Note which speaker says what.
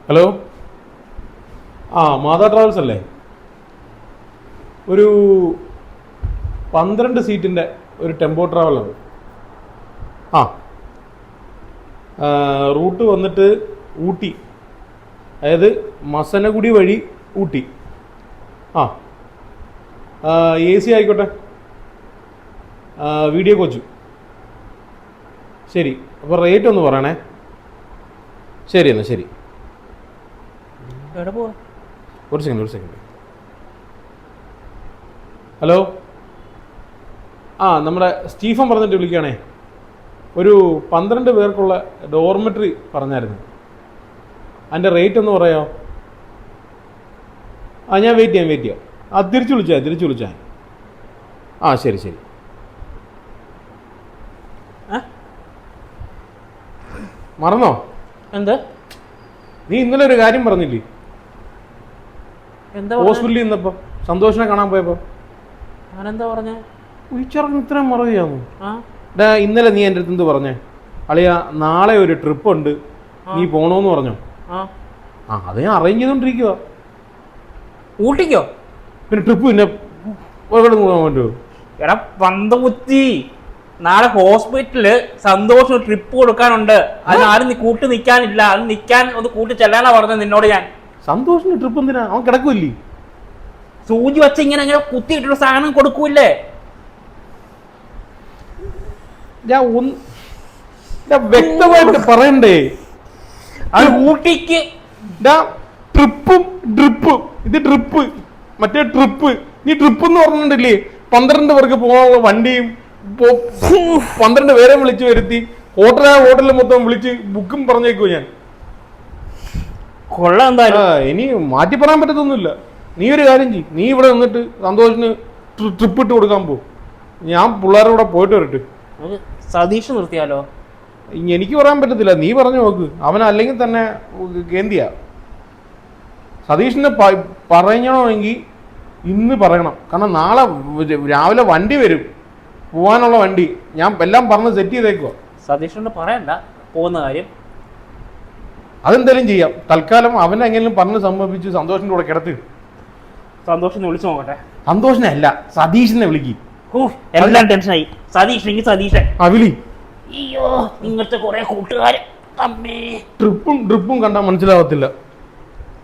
Speaker 1: Hello, മാതാ travels അല്ലേ? ഒരു 12 സീറ്റിൻ്റെ ഒരു ടെമ്പോ ട്രാവലർ. റൂട്ട് വന്നിട്ട് ഊട്ടി, അതായത് മസനഗുഡി വഴി ഊട്ടി. AC ആയിക്കോട്ടെ, വീഡിയോ കോച്ച്. ശരി, അപ്പോൾ റേറ്റ് ഒന്ന് പറയണേ. ശരി എന്നാൽ ശരി. ഒരു സെക്കൻഡ്. ഹലോ, നമ്മുടെ സ്റ്റീഫൻ പറഞ്ഞിട്ട് വിളിക്കുകയാണേ. ഒരു 12 പേർക്കുള്ള ഡോർമെട്രി പറഞ്ഞായിരുന്നു. അതിൻ്റെ റേറ്റ് ഒന്ന് പറയാമോ? ഞാൻ വെയിറ്റ് ചെയ്യാം. തിരിച്ചു വിളിച്ചാൽ. ശരി. മറന്നോ?
Speaker 2: എന്ത്?
Speaker 1: നീ ഇന്നലെ ഒരു കാര്യം പറഞ്ഞില്ലേ? ഹോസ്പിറ്റലിൽ നിന്നപ്പോ സന്തോഷിനെ കാണാൻ പോയപ്പോ
Speaker 2: ഞാനെന്താ പറഞ്ഞേ?
Speaker 1: ഉച്ചറങ്ങ് ഇത്രയും മറവിയാമോ? ഇന്നലെ നീ എൻ്റെ അടുത്ത് എന്ത് പറഞ്ഞേ? അളിയ, നാളെ ഒരു ട്രിപ്പ് ഉണ്ട്, നീ പോണോന്ന് പറഞ്ഞോ? അത് ഞാൻ അറേഞ്ച് ചെയ്തോണ്ടിരിക്കുക.
Speaker 2: ഊട്ടിക്കോ?
Speaker 1: പിന്നെ ട്രിപ്പ് പിന്നെ പോകാൻ പറ്റുമോ?
Speaker 2: എടാ പന്തകുത്തി, നാളെ ഹോസ്പിറ്റലില് സന്തോഷം ട്രിപ്പ് കൊടുക്കാനുണ്ട്. അതിനാരും നീ കൂട്ടി നിൽക്കാനില്ല. അത് നിൽക്കാൻ ഒന്ന് കൂട്ടി ചെല്ലാനാ പറഞ്ഞത് നിന്നോട് ഞാൻ.
Speaker 1: സന്തോഷിന് ട്രിപ്പ് എന്തിനാ? അവൻ കിടക്കൂല്ലേ?
Speaker 2: സൂചി വെച്ച് ഇങ്ങനെ കുത്തിയിട്ടൊരു സാധനം കൊടുക്കൂല്ലേ?
Speaker 1: വ്യക്തമായിട്ട് പറയണ്ടേ?
Speaker 2: അത് ഊട്ടിക്ക്
Speaker 1: ട്രിപ്പും ഇത് ട്രിപ്പ്, മറ്റേ ട്രിപ്പ്. നീ ട്രിപ്പ് എന്ന് പറഞ്ഞിട്ടില്ലേ? 12 പേർക്ക് പോകാനുള്ള വണ്ടിയും 12 പേരെ വിളിച്ചു വരുത്തി ഹോട്ടലിൽ മൊത്തം വിളിച്ച് ബുക്കും പറഞ്ഞേക്കോ ഞാൻ.
Speaker 2: കൊള്ളാം. എന്തായാലും
Speaker 1: ഇനി മാറ്റി പറയാൻ പറ്റത്തൊന്നുമില്ല. നീ ഒരു കാര്യം ചെയ്യ്, നീ ഇവിടെ നിന്നിട്ട് സന്തോഷിന് ട്രിപ്പ് ഇട്ട് കൊടുക്കാൻ പോകും. ഞാൻ പിള്ളേരുടെ കൂടെ പോയിട്ട് വരട്ടെ.
Speaker 2: സതീഷ് നിർത്തിയാലോ?
Speaker 1: എനിക്ക് പറയാൻ പറ്റത്തില്ല, നീ പറഞ്ഞു നോക്ക്. അവൻ അല്ലെങ്കിൽ തന്നെ കേന്ദ്രിയ. സതീഷിനെ പറയണമെങ്കിൽ ഇന്ന് പറയണം. കാരണം നാളെ രാവിലെ വണ്ടി വരും, പോവാനുള്ള വണ്ടി. ഞാൻ എല്ലാം പറഞ്ഞ് സെറ്റ് ചെയ്തേക്കുവാ.
Speaker 2: സതീഷിനോട് പറയണ്ട പോകുന്ന കാര്യം.
Speaker 1: അതെന്തായാലും ചെയ്യാം. തൽക്കാലം അവനെ എങ്ങനെയും പറഞ്ഞ് സമ്മതിപ്പിച്ച് സന്തോഷിന്റെ കൂടെ കിടത്തി.
Speaker 2: സന്തോഷിനെ വിളിച്ചു നോക്കട്ടെ.
Speaker 1: സന്തോഷിനെ അല്ല, സതീഷിനെ വിളിക്കും.
Speaker 2: എല്ലാം ടെൻഷനായി. സതീഷ്
Speaker 1: വിളി.
Speaker 2: അയ്യോ, ഇങ്ങനത്തെ കുറെ കൂട്ടുകാര്.
Speaker 1: ട്രിപ്പും കണ്ടാൽ മനസ്സിലാവത്തില്ല.